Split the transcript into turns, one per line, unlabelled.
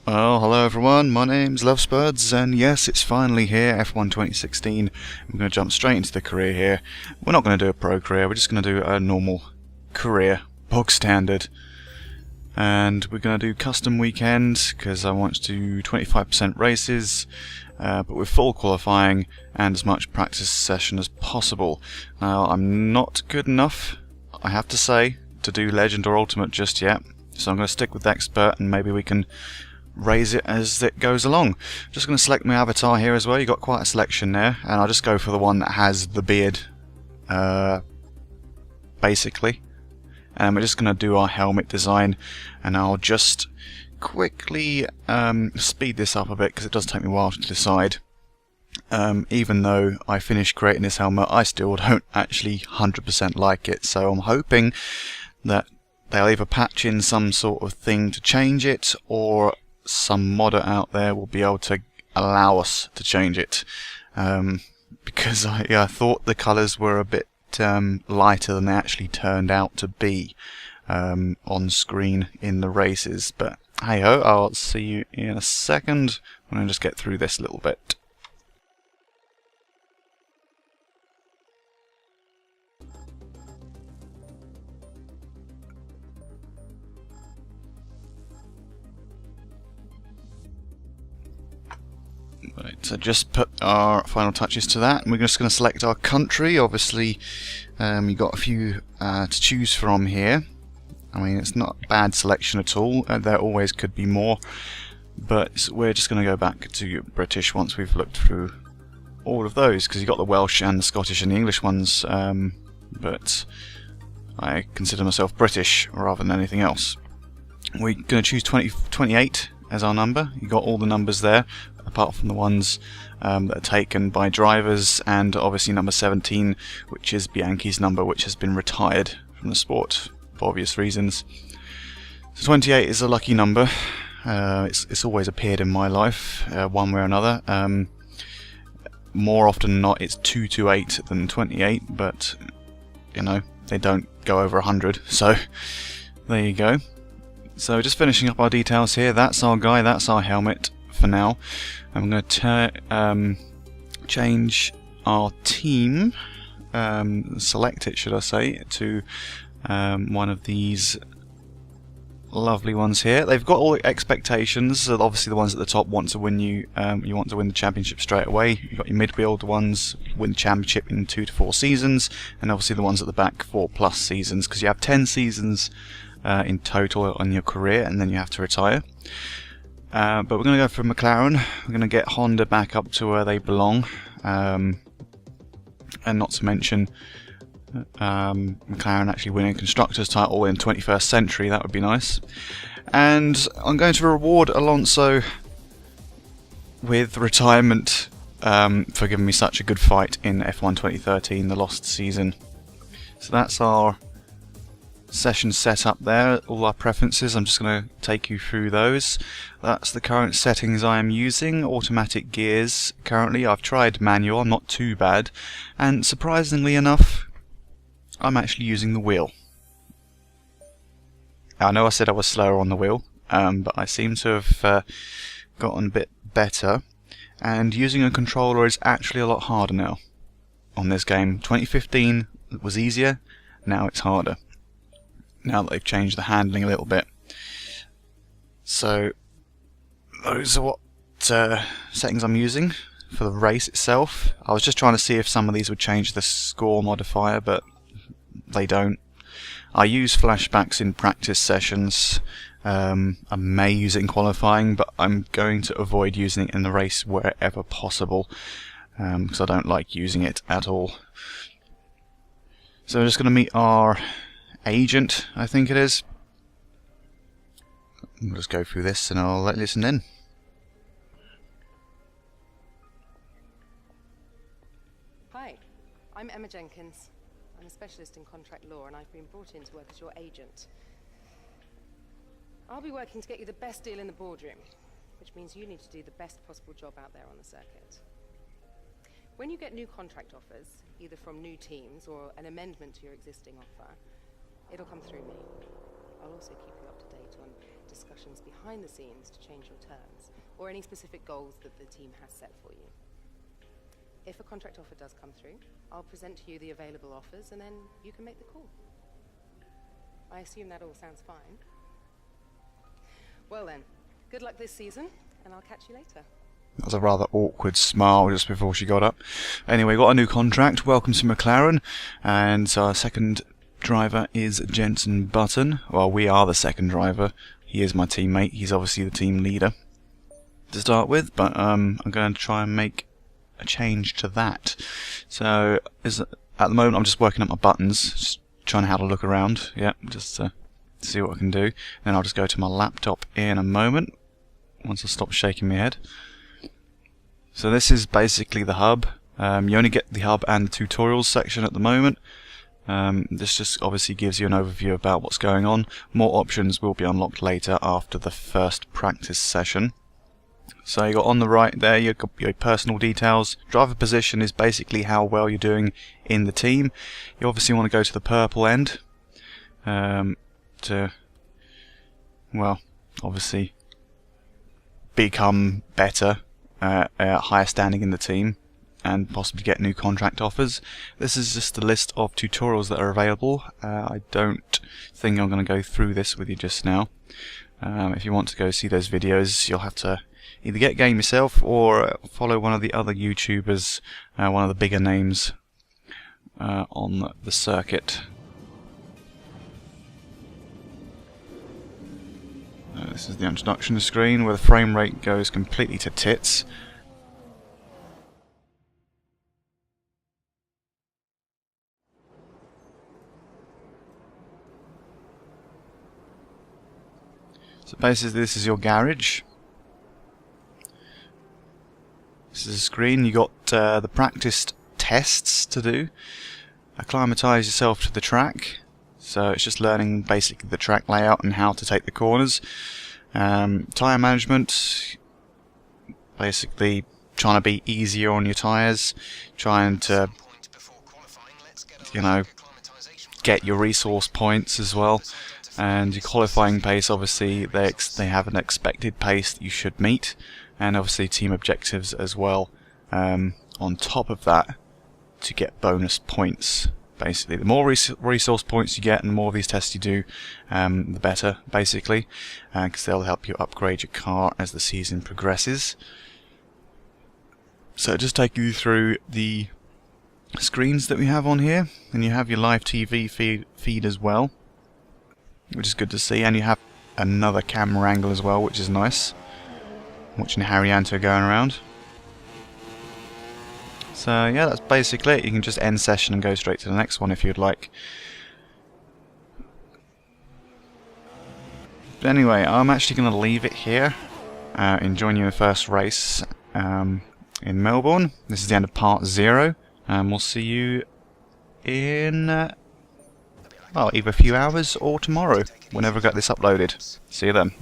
Well, hello everyone, my name's Lovespuds, and yes, it's finally here, F1 2016. I'm going to jump straight into the career here. We're not going to do a pro career, we're just going to do a normal career, bog standard. And we're going to do custom weekend, because I want to do 25% races, but with full qualifying and as much practice session as possible. Now, I'm not good enough, I have to say, to do Legend or Ultimate just yet, so I'm going to stick with Expert, and maybe we can raise it as it goes along. Just going to select my avatar here as well. You've got quite a selection there, and I'll just go for the one that has the beard, basically. And we're just going to do our helmet design, and I'll just quickly speed this up a bit because it does take me a while to decide. Even though I finished creating this helmet, I still don't actually 100% like it, so I'm hoping that they'll either patch in some sort of thing to change it, or some modder out there will be able to allow us to change it, because I thought the colours were a bit lighter than they actually turned out to be on screen in the races. But hey ho, I'll see you in a second when I just get through this a little bit. Right, so just put our final touches to that, and we're just going to select our country. Obviously, you've got a few to choose from here. I mean, it's not a bad selection at all. There always could be more, but we're just going to go back to British once we've looked through all of those, because you've got the Welsh and the Scottish and the English ones, but I consider myself British rather than anything else. We're going to choose 28 as our number. You've got all the numbers there, apart from the ones that are taken by drivers, and obviously number 17, which is Bianchi's number, which has been retired from the sport for obvious reasons. So 28 is a lucky number. It's always appeared in my life, one way or another. More often than not, it's 228 than 28, but you know, they don't go over 100, so there you go. So just finishing up our details here, that's our guy, that's our helmet for now. I'm going to change our team, select it should I say, to one of these lovely ones here. They've got all the expectations, so obviously the ones at the top want to win you want to win the championship straight away. You've got your mid-build ones, win the championship in 2 to 4 seasons, and obviously the ones at the back 4+ seasons, because you have 10 seasons in total on your career, and then you have to retire. But we're going to go for McLaren. We're going to get Honda back up to where they belong, and not to mention McLaren actually winning Constructors' title in 21st century. That would be nice. And I'm going to reward Alonso with retirement for giving me such a good fight in F1 2013, the lost season. So that's our session set up there, all our preferences. I'm just going to take you through those. That's the current settings I am using. Automatic gears currently. I've tried manual, I'm not too bad, and surprisingly enough I'm actually using the wheel. I know I said I was slower on the wheel, but I seem to have gotten a bit better, and using a controller is actually a lot harder now on this game. 2015 was easier, now it's harder, now that they've changed the handling a little bit. So those are what settings I'm using for the race itself. I was just trying to see if some of these would change the score modifier, but they don't. I use flashbacks in practice sessions. I may use it in qualifying, but I'm going to avoid using it in the race wherever possible, because I don't like using it at all. So we're just going to meet our agent, I think it is. We'll just go through this and I'll let you listen in.
Hi, I'm Emma Jenkins. I'm a specialist in contract law, and I've been brought in to work as your agent. I'll be working to get you the best deal in the boardroom, which means you need to do the best possible job out there on the circuit. When you get new contract offers, either from new teams or an amendment to your existing offer, it'll come through me. I'll also keep you up to date on discussions behind the scenes to change your terms, or any specific goals that the team has set for you. If a contract offer does come through, I'll present to you the available offers, and then you can make the call. I assume that all sounds fine. Well then, good luck this season, and I'll catch you later.
That was a rather awkward smile just before she got up. Anyway, got a new contract. Welcome to McLaren. And our second driver is Jensen Button. Well, we are the second driver. He is my teammate. He's obviously the team leader to start with. But I'm going to try and make a change to that. So, at the moment, I'm just working up my buttons. Just trying to have a look around. Yeah, just to see what I can do. Then I'll just go to my laptop in a moment. Once I stop shaking my head. So this is basically the hub. You only get the hub and the tutorials section at the moment. This just obviously gives you an overview about what's going on. More options will be unlocked later after the first practice session. So you got on the right there your personal details. Driver position is basically how well you're doing in the team. You obviously want to go to the purple end to, well, obviously become better. Higher standing in the team and possibly get new contract offers. This is just a list of tutorials that are available. I don't think I'm going to go through this with you just now. If you want to go see those videos, you'll have to either get game yourself or follow one of the other YouTubers, one of the bigger names on the circuit. This is the introduction screen where the frame rate goes completely to tits. So basically this is your garage. This is a screen. You got the practiced tests to do. Acclimatise yourself to the track. So it's just learning basically the track layout and how to take the corners. Tyre management, basically trying to be easier on your tyres, trying to, you know, get your resource points as well. And your qualifying pace, obviously they have an expected pace that you should meet, and obviously team objectives as well on top of that to get bonus points. Basically, the more resource points you get and the more of these tests you do, the better, basically, because they'll help you upgrade your car as the season progresses. So just take you through the screens that we have on here, and you have your live TV feed as well, which is good to see, and you have another camera angle as well, which is nice. Watching Haryanto going around. So yeah, that's basically it. You can just end session and go straight to the next one if you'd like. But anyway, I'm actually going to leave it here and join you in the first race in Melbourne. This is the end of part 0, and we'll see you in well, either a few hours or tomorrow, whenever I get this uploaded. See you then.